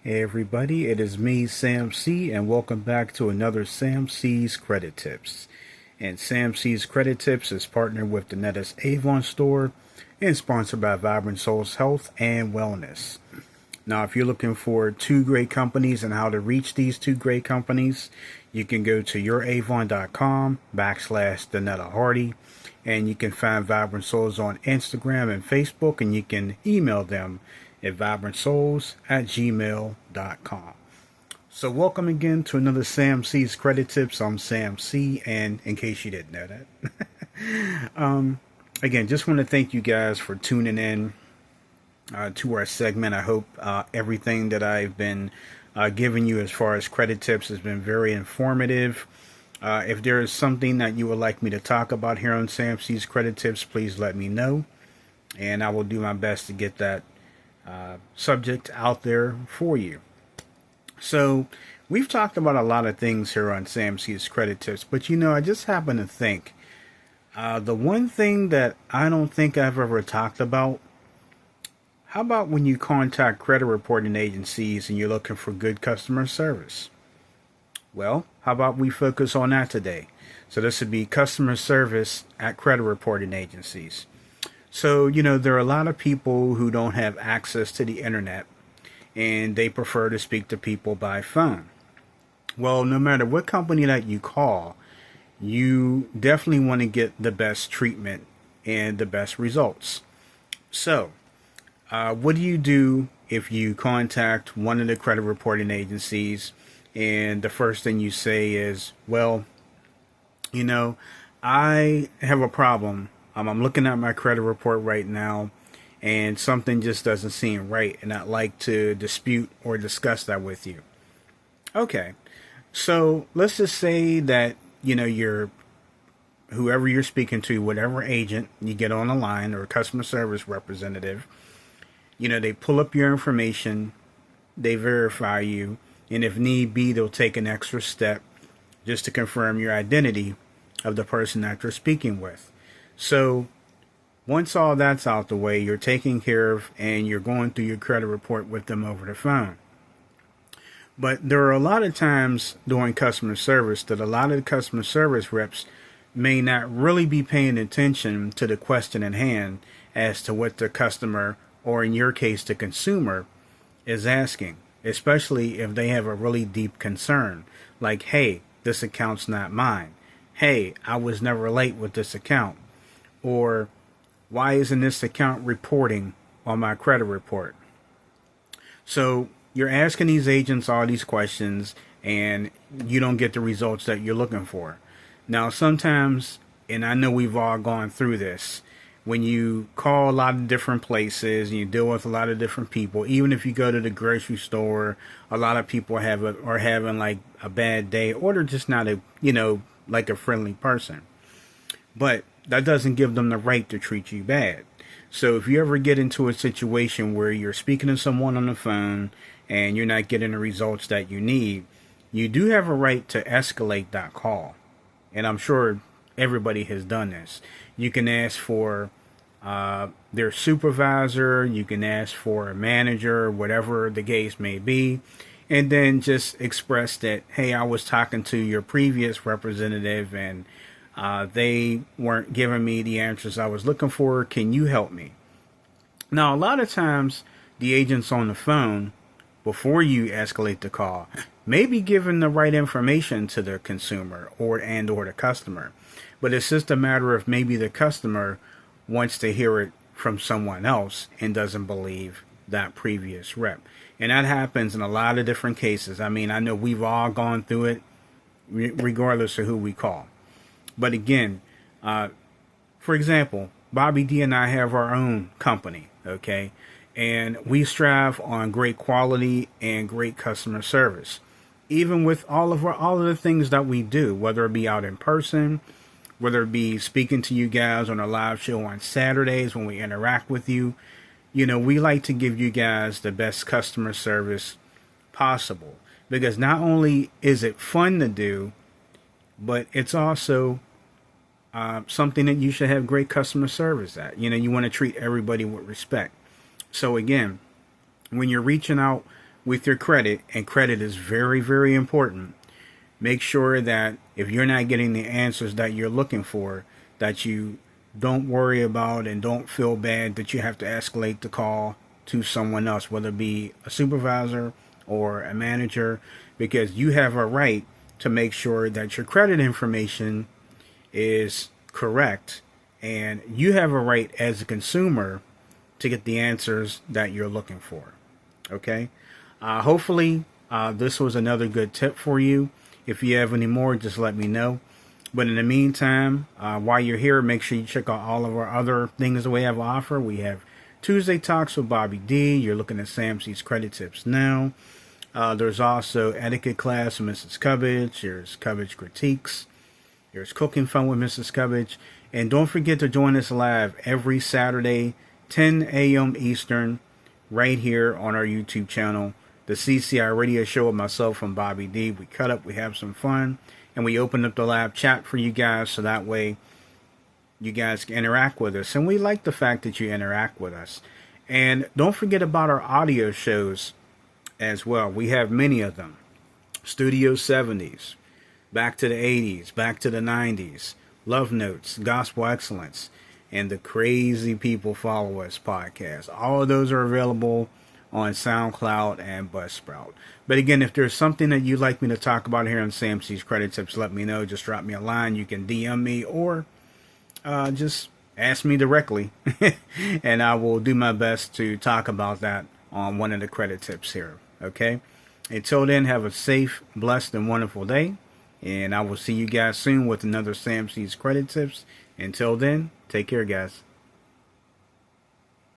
Hey everybody, it is me, Sam C, and welcome back to another Sam C's Credit Tips. And Sam C's Credit Tips is partnered with the Nettis Avon store and sponsored by Vibrant Souls Health and Wellness. Now, if you're looking for two great companies and how to reach these two great companies, you can go to youravon.com/Danetta Hardy, and you can find Vibrant Souls on Instagram and Facebook, and you can email them at vibrantsouls@gmail.com. So, welcome again to another Sam C's Credit Tips. I'm Sam C, and in case you didn't know that, again, just want to thank you guys for tuning in to our segment. I hope everything that I've been giving you as far as credit tips has been very informative. If there is something that you would like me to talk about here on Sam C's Credit Tips, please let me know, and I will do my best to get that subject out there for you. So, we've talked about a lot of things here on Sam C's Credit Tips, but I just happen to think the one thing that I don't think I've ever talked about. How about when you contact credit reporting agencies and you're looking for good customer service? Well, how about we focus on that today? So this would be customer service at credit reporting agencies. So, there are a lot of people who don't have access to the internet and they prefer to speak to people by phone. Well, no matter what company that you call, you definitely want to get the best treatment and the best results. So, what do you do if you contact one of the credit reporting agencies and the first thing you say is, well, I have a problem. I'm looking at my credit report right now and something just doesn't seem right, and I'd like to dispute or discuss that with you. Okay, so let's just say that, you're whoever you're speaking to, whatever agent you get on the line or customer service representative. They pull up your information, they verify you, and if need be, they'll take an extra step just to confirm your identity of the person that you're speaking with. So, once all that's out the way, you're taken care of and you're going through your credit report with them over the phone. But there are a lot of times during customer service that a lot of the customer service reps may not really be paying attention to the question at hand as to what the customer, or in your case, the consumer, is asking, especially if they have a really deep concern, like, hey, this account's not mine. Hey, I was never late with this account. Or, why isn't this account reporting on my credit report? So, you're asking these agents all these questions and you don't get the results that you're looking for. Now, sometimes, and I know we've all gone through this, when you call a lot of different places and you deal with a lot of different people, even if you go to the grocery store, a lot of people are having like a bad day, or they're just not like a friendly person. But that doesn't give them the right to treat you bad. So if you ever get into a situation where you're speaking to someone on the phone and you're not getting the results that you need, you do have a right to escalate that call. And I'm sure everybody has done this. You can ask for their supervisor, you can ask for a manager, whatever the case may be, and then just express that, hey, I was talking to your previous representative and they weren't giving me the answers I was looking for. Can you help me? Now, a lot of times, the agents on the phone, before you escalate the call, may be giving the right information to the consumer or the customer. But it's just a matter of maybe the customer wants to hear it from someone else and doesn't believe that previous rep. And that happens in a lot of different cases. I mean, I know we've all gone through it regardless of who we call. But again, for example, Bobby D and I have our own company, okay? And we strive on great quality and great customer service. Even with all of the things that we do, whether it be out in person, whether it be speaking to you guys on a live show on Saturdays when we interact with you, we like to give you guys the best customer service possible. Because not only is it fun to do, but it's also something that you should have great customer service at. You want to treat everybody with respect. So again, when you're reaching out with your credit, and credit is very, very important. Make sure that if you're not getting the answers that you're looking for, that you don't worry about and don't feel bad that you have to escalate the call to someone else, whether it be a supervisor or a manager, because you have a right to make sure that your credit information is correct, and you have a right as a consumer to get the answers that you're looking for. Okay? Hopefully, this was another good tip for you. If you have any more, just let me know. But in the meantime, while you're here, make sure you check out all of our other things that we have to offer. We have Tuesday Talks with Bobby D. You're looking at Sam C's Credit Tips now. There's also Etiquette Class with Mrs. Cubbage. There's Cubbage Critiques. There's Cooking Fun with Mrs. Cubbage. And don't forget to join us live every Saturday, 10 a.m. Eastern, right here on our YouTube channel, the CCI Radio Show with myself and Bobby D. We cut up, we have some fun, and we open up the live chat for you guys so that way you guys can interact with us. And we like the fact that you interact with us. And don't forget about our audio shows as well. We have many of them. Studio 70s, Back to the 80s, Back to the 90s, Love Notes, Gospel Excellence, and the Crazy People Follow Us podcast. All of those are available on SoundCloud and Buzzsprout. But again, if there's something that you'd like me to talk about here on Sam C's Credit Tips, let me know. Just drop me a line. You can DM me or just ask me directly. And I will do my best to talk about that on one of the credit tips here. Okay? Until then, have a safe, blessed, and wonderful day. And I will see you guys soon with another Sam C's Credit Tips. Until then, take care, guys.